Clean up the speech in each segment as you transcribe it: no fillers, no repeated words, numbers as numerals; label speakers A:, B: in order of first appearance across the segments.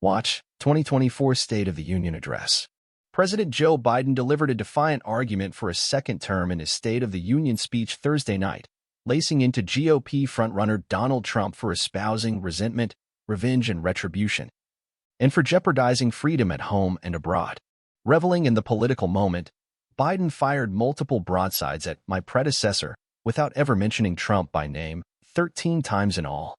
A: Watch 2024 State of the Union Address. President Joe Biden delivered a defiant argument for a second term in his State of the Union speech Thursday night, lacing into GOP frontrunner Donald Trump for espousing resentment, revenge, and retribution, and for jeopardizing freedom at home and abroad. Reveling in the political moment, Biden fired multiple broadsides at my predecessor without ever mentioning Trump by name, 13 times in all,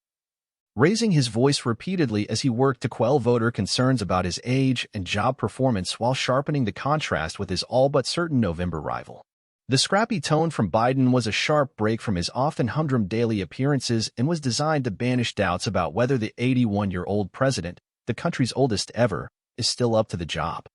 A: raising his voice repeatedly as he worked to quell voter concerns about his age and job performance while sharpening the contrast with his all-but-certain November rival. The scrappy tone from Biden was a sharp break from his often humdrum daily appearances and was designed to banish doubts about whether the 81-year-old president, the country's oldest ever, is still up to the job.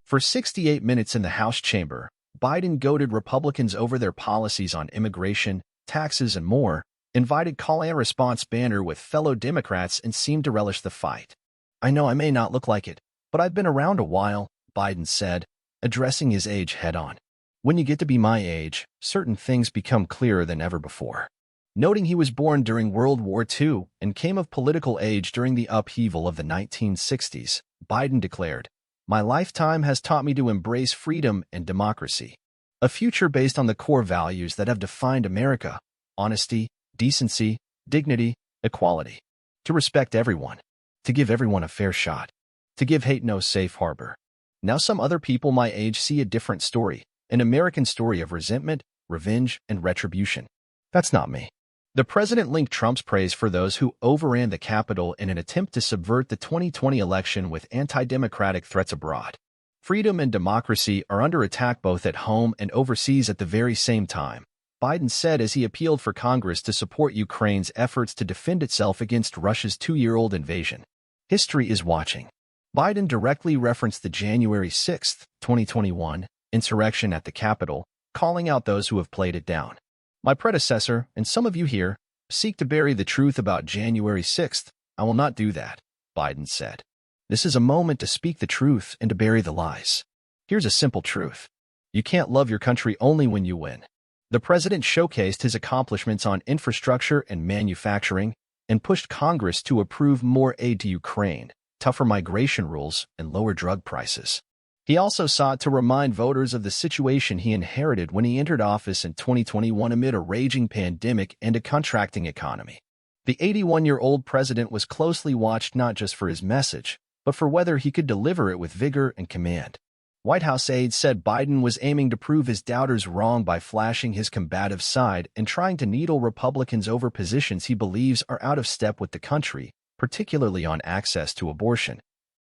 A: For 68 minutes in the House chamber, Biden goaded Republicans over their policies on immigration, taxes, and more, invited call-and-response banter with fellow Democrats, and seemed to relish the fight. "I know I may not look like it, but I've been around a while," Biden said, addressing his age head-on. "When you get to be my age, certain things become clearer than ever before." Noting he was born during World War II and came of political age during the upheaval of the 1960s, Biden declared, "My lifetime has taught me to embrace freedom and democracy, a future based on the core values that have defined America: honesty, decency, dignity, equality, to respect everyone, to give everyone a fair shot, to give hate no safe harbor." Now some other people my age see a different story, an American story of resentment, revenge, and retribution. That's not me. The president linked Trump's praise for those who overran the Capitol in an attempt to subvert the 2020 election with anti-democratic threats abroad. Freedom and democracy are under attack both at home and overseas at the very same time, Biden said as he appealed for Congress to support Ukraine's efforts to defend itself against Russia's 2-year-old invasion. History is watching. Biden directly referenced the January 6, 2021, insurrection at the Capitol, calling out those who have played it down. "My predecessor, and some of you here, seek to bury the truth about January 6th. I will not do that," Biden said. "This is a moment to speak the truth and to bury the lies. Here's a simple truth. You can't love your country only when you win." The president showcased his accomplishments on infrastructure and manufacturing and pushed Congress to approve more aid to Ukraine, tougher migration rules, and lower drug prices. He also sought to remind voters of the situation he inherited when he entered office in 2021 amid a raging pandemic and a contracting economy. The 81-year-old president was closely watched not just for his message, but for whether he could deliver it with vigor and command. White House aides said Biden was aiming to prove his doubters wrong by flashing his combative side and trying to needle Republicans over positions he believes are out of step with the country, particularly on access to abortion,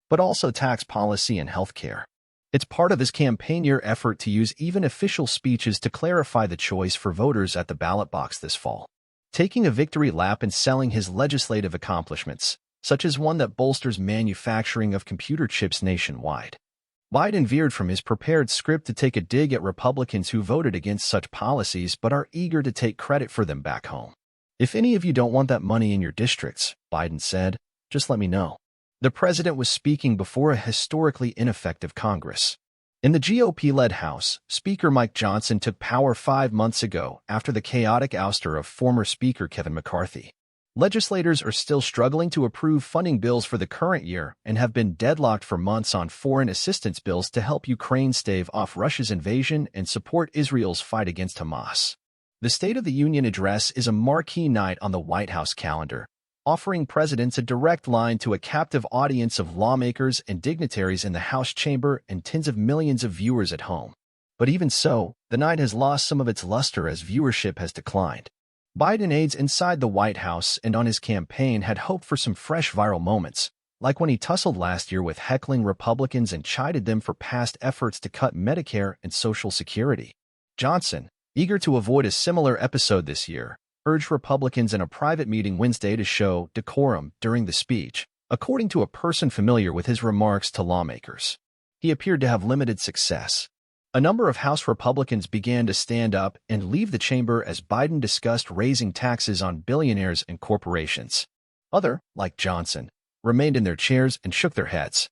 A: but also tax policy and health care. It's part of his campaign year effort to use even official speeches to clarify the choice for voters at the ballot box this fall, taking a victory lap and selling his legislative accomplishments, such as one that bolsters manufacturing of computer chips nationwide. Biden veered from his prepared script to take a dig at Republicans who voted against such policies but are eager to take credit for them back home. "If any of you don't want that money in your districts," Biden said, "just let me know." The president was speaking before a historically ineffective Congress. In the GOP-led House, Speaker Mike Johnson took power 5 months ago after the chaotic ouster of former Speaker Kevin McCarthy. Legislators are still struggling to approve funding bills for the current year and have been deadlocked for months on foreign assistance bills to help Ukraine stave off Russia's invasion and support Israel's fight against Hamas. The State of the Union address is a marquee night on the White House calendar, offering presidents a direct line to a captive audience of lawmakers and dignitaries in the House chamber and tens of millions of viewers at home. But even so, the night has lost some of its luster as viewership has declined. Biden aides inside the White House and on his campaign had hoped for some fresh viral moments, like when he tussled last year with heckling Republicans and chided them for past efforts to cut Medicare and Social Security. Johnson, eager to avoid a similar episode this year, urged Republicans in a private meeting Wednesday to show decorum during the speech, according to a person familiar with his remarks to lawmakers. He appeared to have limited success. A number of House Republicans began to stand up and leave the chamber as Biden discussed raising taxes on billionaires and corporations. Others, like Johnson, remained in their chairs and shook their heads.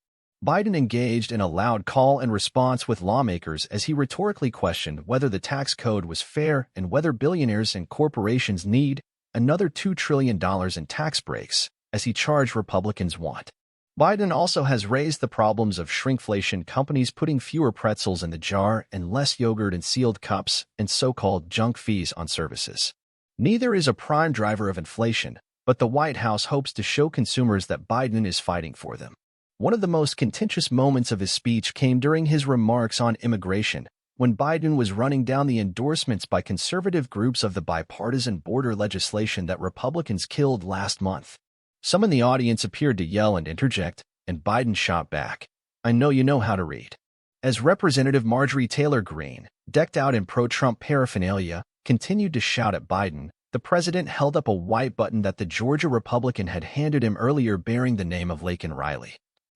A: Biden engaged in a loud call and response with lawmakers as he rhetorically questioned whether the tax code was fair and whether billionaires and corporations need another $2 trillion in tax breaks, as he charged Republicans want. Biden also has raised the problems of shrinkflation, companies putting fewer pretzels in the jar and less yogurt in sealed cups, and so-called junk fees on services. Neither is a prime driver of inflation, but the White House hopes to show consumers that Biden is fighting for them. One of the most contentious moments of his speech came during his remarks on immigration, when Biden was running down the endorsements by conservative groups of the bipartisan border legislation that Republicans killed last month. Some in the audience appeared to yell and interject, and Biden shot back, "I know you know how to read." As Representative Marjorie Taylor Greene, decked out in pro-Trump paraphernalia, continued to shout at Biden, the president held up a white button that the Georgia Republican had handed him earlier bearing the name of Laken Riley,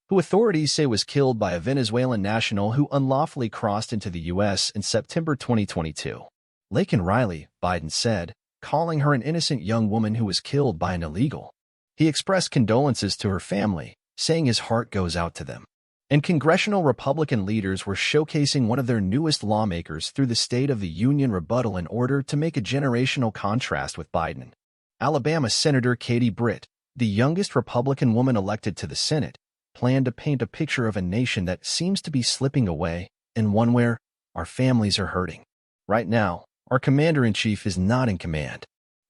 A: who authorities say was killed by a Venezuelan national who unlawfully crossed into the U.S. in September 2022. Laken Riley, Biden said, calling her an innocent young woman who was killed by an illegal. He expressed condolences to her family, saying his heart goes out to them. And congressional Republican leaders were showcasing one of their newest lawmakers through the State of the Union rebuttal in order to make a generational contrast with Biden. Alabama Senator Katie Britt, the youngest Republican woman elected to the Senate, planned to paint a picture of a nation that seems to be slipping away, and one where our families are hurting. Right now, our commander-in-chief is not in command.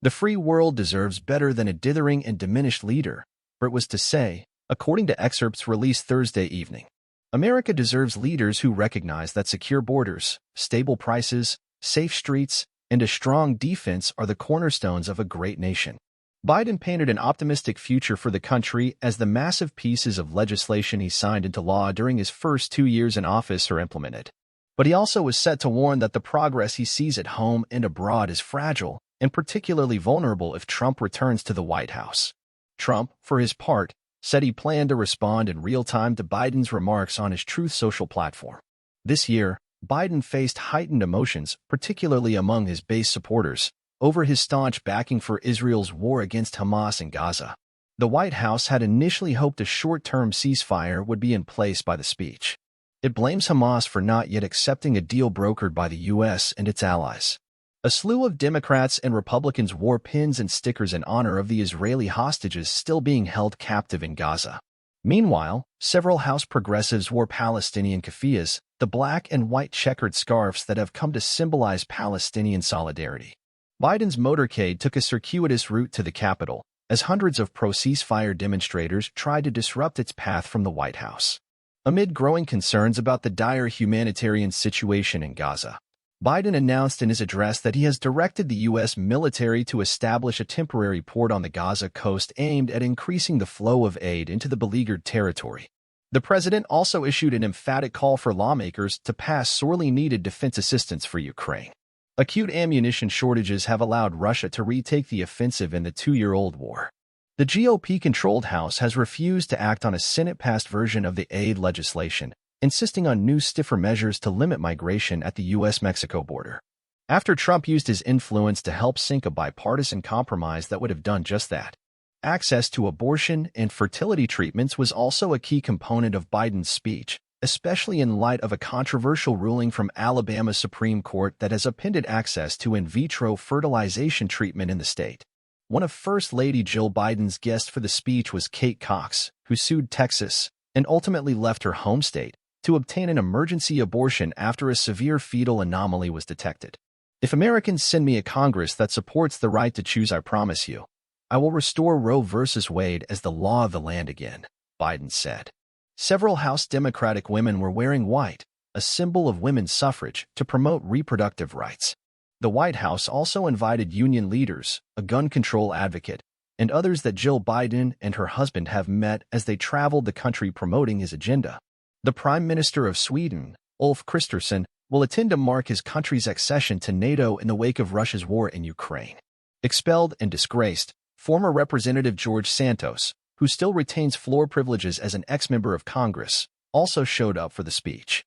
A: The free world deserves better than a dithering and diminished leader, Britt was to say, according to excerpts released Thursday evening. America deserves leaders who recognize that secure borders, stable prices, safe streets, and a strong defense are the cornerstones of a great nation. Biden painted an optimistic future for the country as the massive pieces of legislation he signed into law during his first 2 years in office are implemented. But he also was set to warn that the progress he sees at home and abroad is fragile and particularly vulnerable if Trump returns to the White House. Trump, for his part, said he planned to respond in real time to Biden's remarks on his Truth Social platform. This year, Biden faced heightened emotions, particularly among his base supporters, over his staunch backing for Israel's war against Hamas in Gaza. The White House had initially hoped a short-term ceasefire would be in place by the speech. It blames Hamas for not yet accepting a deal brokered by the U.S. and its allies. A slew of Democrats and Republicans wore pins and stickers in honor of the Israeli hostages still being held captive in Gaza. Meanwhile, several House progressives wore Palestinian keffiyehs, the black and white checkered scarves that have come to symbolize Palestinian solidarity. Biden's motorcade took a circuitous route to the Capitol, as hundreds of pro-ceasefire demonstrators tried to disrupt its path from the White House. Amid growing concerns about the dire humanitarian situation in Gaza, Biden announced in his address that he has directed the U.S. military to establish a temporary port on the Gaza coast aimed at increasing the flow of aid into the beleaguered territory. The president also issued an emphatic call for lawmakers to pass sorely needed defense assistance for Ukraine. Acute ammunition shortages have allowed Russia to retake the offensive in the 2-year-old war. The GOP-controlled House has refused to act on a Senate-passed version of the aid legislation, insisting on new stiffer measures to limit migration at the U.S.-Mexico border. After Trump used his influence to help sink a bipartisan compromise that would have done just that. Access to abortion and fertility treatments was also a key component of Biden's speech, especially in light of a controversial ruling from Alabama's Supreme Court that has upended access to in vitro fertilization treatment in the state. One of First Lady Jill Biden's guests for the speech was Kate Cox, who sued Texas and ultimately left her home state to obtain an emergency abortion after a severe fetal anomaly was detected. If Americans send me a Congress that supports the right to choose, I promise you, I will restore Roe v. Wade as the law of the land again, Biden said. Several House Democratic women were wearing white, a symbol of women's suffrage, to promote reproductive rights. The White House also invited union leaders, a gun control advocate, and others that Jill Biden and her husband have met as they traveled the country promoting his agenda. The Prime Minister of Sweden, Ulf Kristersson, will attend to mark his country's accession to NATO in the wake of Russia's war in Ukraine. Expelled and disgraced, former Representative George Santos, who still retains floor privileges as an ex-member of Congress, also showed up for the speech.